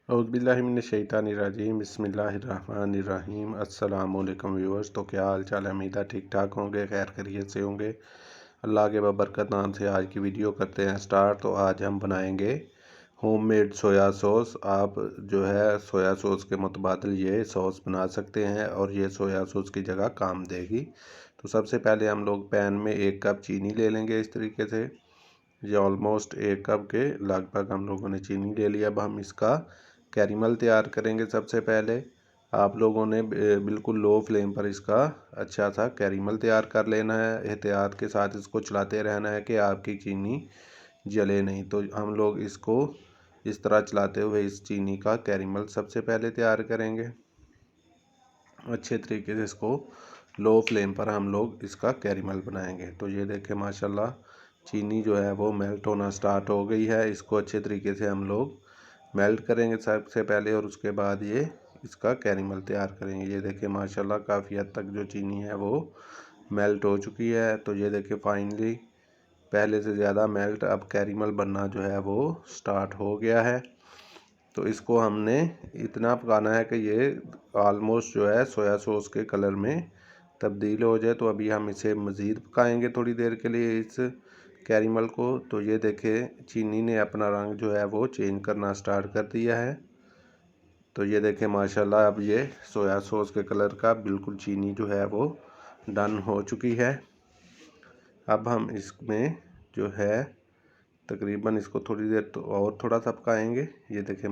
औज़ुबिल्लाहिमिनश्शैतानिर्रजीम बिस्मिल्लाहिर्रहमानिर्रहीम। अस्सलामुअलैकुम व्यूअर्स। तो क्या हाल चाल है? उम्मीद है ठीक ठाक होंगे, खैर खैरियत से होंगे। अल्लाह के बबरकत नाम से आज की वीडियो करते हैं स्टार्ट। तो आज हम बनाएंगे होममेड सोया सॉस। आप जो है सोया सॉस के मुतबादिल ये सॉस बना सकते हैं और ये सोया सॉस की जगह काम देगी। तो सबसे पहले हम लोग पैन में 1 कप चीनी ले लेंगे। इस तरीके से ये ऑलमोस्ट 1 कप के लगभग हम लोगों ने चीनी ले लिया। अब हम इसका कैरेमल तैयार करेंगे। सबसे पहले आप लोगों ने बिल्कुल लो फ्लेम पर इसका अच्छा सा कैरेमल तैयार कर लेना है। एहतियात के साथ इसको चलाते रहना है कि आपकी चीनी जले नहीं। तो हम लोग इसको इस तरह चलाते हुए इस चीनी का कैरेमल सबसे पहले तैयार करेंगे। अच्छे तरीके से इसको लो फ्लेम पर हम लोग इसका कैरेमल बनाएंगे। तो ये देखें माशाल्लाह चीनी जो है वो मेल्ट होना स्टार्ट हो गई है। इसको अच्छे तरीके से हम लोग मेल्ट करेंगे सबसे पहले और उसके बाद ये इसका कैरेमल तैयार करेंगे। ये देखिए माशाल्लाह काफ़ी हद तक जो चीनी है वो मेल्ट हो चुकी है। तो ये देखिए फाइनली पहले से ज़्यादा मेल्ट अब कैरेमल बनना जो है वो स्टार्ट हो गया है। तो इसको हमने इतना पकाना है कि ये ऑलमोस्ट जो है सोया सॉस के कलर में तब्दील हो जाए। तो अभी हम इसे मज़ीद पकाएंगे थोड़ी देर के लिए इस कैरेमल को। तो ये देखें चीनी ने अपना रंग जो है वो चेंज करना स्टार्ट कर दिया है। तो ये देखें माशाल्लाह अब ये सोया सॉस के कलर का बिल्कुल चीनी जो है वो डन हो चुकी है। अब हम इसमें जो है तकरीबन इसको थोड़ी देर तो और थोड़ा सा पकाएंगे। ये देखें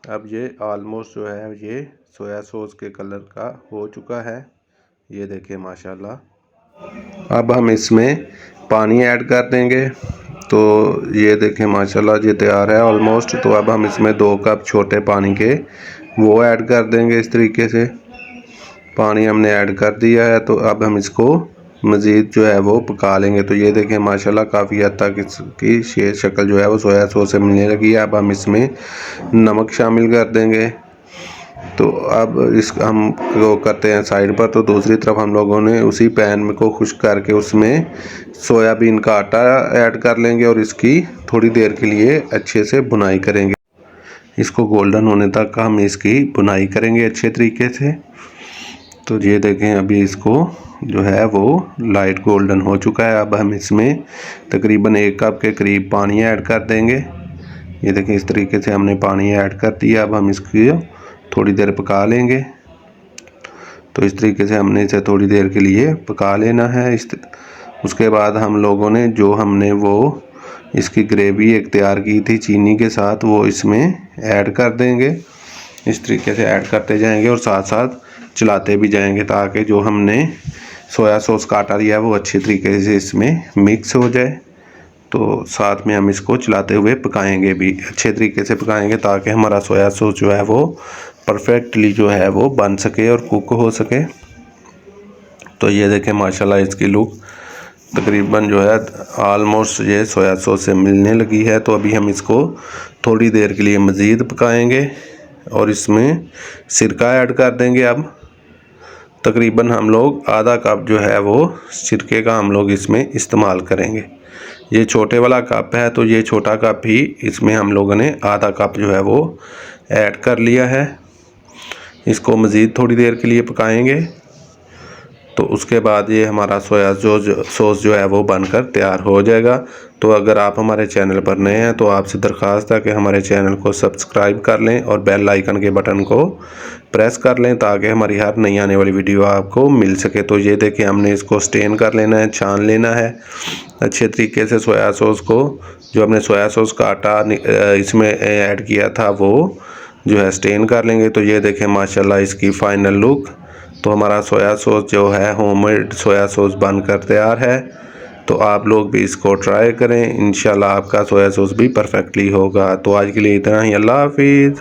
अब ये ऑलमोस्ट जो है ये सोया सॉस के कलर का हो चुका है। ये देखें माशाल्लाह अब हम इसमें पानी ऐड कर देंगे। तो ये देखें माशाल्लाह ये तैयार है ऑलमोस्ट। तो अब हम इसमें 2 कप छोटे पानी के वो ऐड कर देंगे। इस तरीके से पानी हमने ऐड कर दिया है। तो अब हम इसको मज़ीद जो है वो पका लेंगे। तो ये देखें माशाल्लाह काफ़ी हद तक इसकी शक्ल जो है वो सोया सॉस से मिलने लगी है। अब हम इसमें नमक शामिल कर देंगे। तो अब इस हम वो करते हैं साइड पर। तो दूसरी तरफ हम लोगों ने उसी पैन में को खुश्क करके उसमें सोयाबीन का आटा ऐड कर लेंगे और इसकी थोड़ी देर के लिए अच्छे से भुनाई करेंगे। इसको गोल्डन होने तक हम इसकी भुनाई करेंगे अच्छे तरीके से। तो ये देखें अभी इसको जो है वो लाइट गोल्डन हो चुका है। अब हम इसमें तकरीबन 1 कप के करीब पानी ऐड कर देंगे। ये देखें इस तरीके से हमने पानी ऐड कर दिया। अब हम इसकी थोड़ी देर पका लेंगे। तो इस तरीके से हमने इसे थोड़ी देर के लिए पका लेना है। उसके बाद हम लोगों ने जो हमने वो इसकी ग्रेवी एक तैयार की थी चीनी के साथ वो इसमें ऐड कर देंगे। इस तरीके से ऐड करते जाएंगे और साथ साथ चलाते भी जाएंगे ताकि जो हमने सोया सॉस का आटा लिया है वो अच्छी तरीके से इसमें मिक्स हो जाए। तो साथ में हम इसको चलाते हुए पकाएंगे भी अच्छे तरीके से पकाएंगे ताकि हमारा सोया सॉस जो है वो परफेक्टली जो है वो बन सके और कुक हो सके। तो ये देखें माशाल्लाह इसकी लुक तकरीबन जो है ऑलमोस्ट ये सोया सॉस से मिलने लगी है। तो अभी हम इसको थोड़ी देर के लिए मज़ीद पकाएंगे और इसमें सिरका ऐड कर देंगे। अब तकरीबन हम लोग आधा कप जो है वो सिरके का हम लोग इसमें इस्तेमाल करेंगे। ये छोटे वाला कप है तो ये छोटा कप ही इसमें हम लोगों ने आधा कप जो है वो ऐड कर लिया है। इसको मज़ीद थोड़ी देर के लिए पकाएंगे। तो उसके बाद ये हमारा सोया सॉस जो है वो बनकर तैयार हो जाएगा। तो अगर आप हमारे चैनल पर नए हैं तो आपसे दरख्वास्त है कि हमारे चैनल को सब्सक्राइब कर लें और बेल आइकन के बटन को प्रेस कर लें ताकि हमारी हर नई आने वाली वीडियो आपको मिल सके। तो ये देखें हमने इसको स्टेन कर लेना है, छान लेना है अच्छे तरीके से सोया सॉस को। जो हमने सोया सॉस का आटा इसमें ऐड किया था वो जो है स्टेन कर लेंगे। तो ये देखें माशाल्लाह इसकी फ़ाइनल लुक। तो हमारा सोया सॉस जो है होममेड सोया सॉस बनकर तैयार है। तो आप लोग भी इसको ट्राई करें, इंशाल्लाह आपका सोया सॉस भी परफेक्टली होगा। तो आज के लिए इतना ही, अल्लाह हाफिज़।